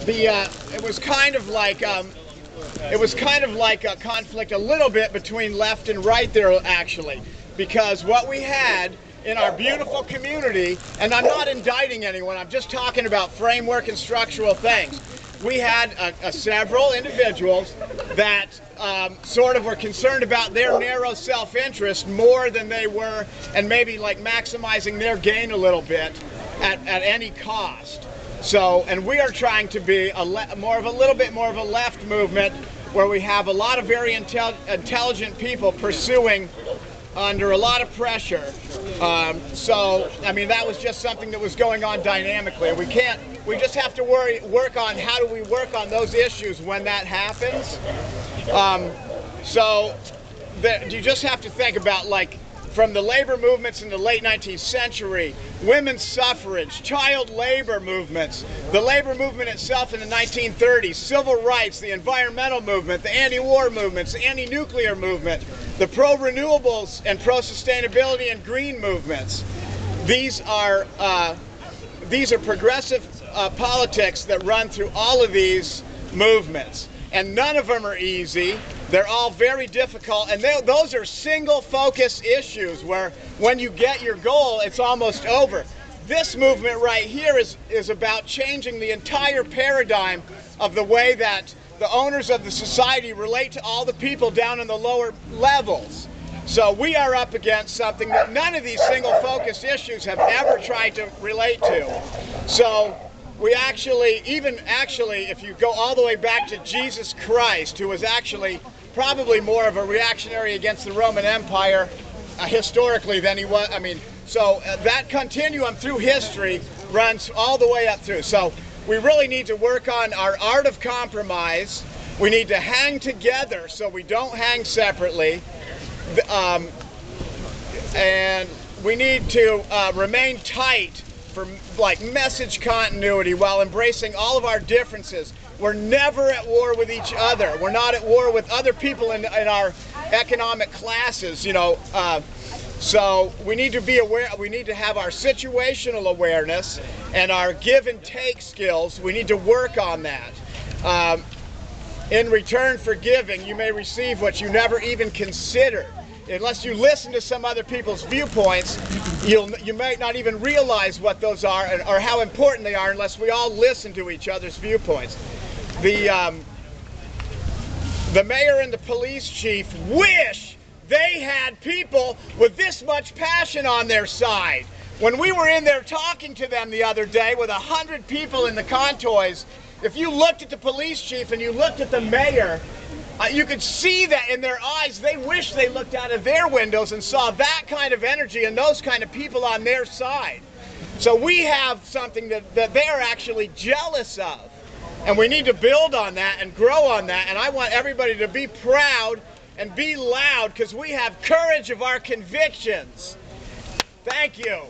it was kind of like a conflict a little bit between left and right there, actually, because what we had in our beautiful community, and I'm not indicting anyone, I'm just talking about framework and structural things. We had several individuals that sort of were concerned about their narrow self-interest more than they were, and maybe like maximizing their gain a little bit at any cost. So, and we are trying to be a little bit more of a left movement where we have a lot of very intelligent people pursuing under a lot of pressure. So, I mean, that was just something that was going on dynamically. We just have to work on how do we work on those issues when that happens. You just have to think about, like, from the labor movements in the late 19th century, women's suffrage, child labor movements, the labor movement itself in the 1930s, civil rights, the environmental movement, the anti-war movements, the anti-nuclear movement, the pro-renewables and pro-sustainability and green movements. These are progressive politics that run through all of these movements. And none of them are easy. They're all very difficult, and those are single focus issues where when you get your goal, it's almost over. This movement right here is about changing the entire paradigm of the way that the owners of the society relate to all the people down in the lower levels. So we are up against something that none of these single focus issues have ever tried to relate to. So we actually, if you go all the way back to Jesus Christ, who was actually probably more of a reactionary against the Roman Empire historically than he was. I mean, so that continuum through history runs all the way up through. So we really need to work on our art of compromise. We need to hang together so we don't hang separately. And we need to remain tight for like message continuity while embracing all of our differences. We're never at war with each other. We're not at war with other people in our economic classes, you know. So we need to be aware, we need to have our situational awareness and our give and take skills. We need to work on that. In return for giving, you may receive what you never even considered. Unless you listen to some other people's viewpoints, you might not even realize what those are or how important they are unless we all listen to each other's viewpoints. The mayor and the police chief wish they had people with this much passion on their side. When we were in there talking to them the other day with 100 people in the contours, if you looked at the police chief and you looked at the mayor, you could see that in their eyes. They wish they looked out of their windows and saw that kind of energy and those kind of people on their side. So we have something that they're actually jealous of. And we need to build on that and grow on that. And I want everybody to be proud and be loud because we have courage of our convictions. Thank you.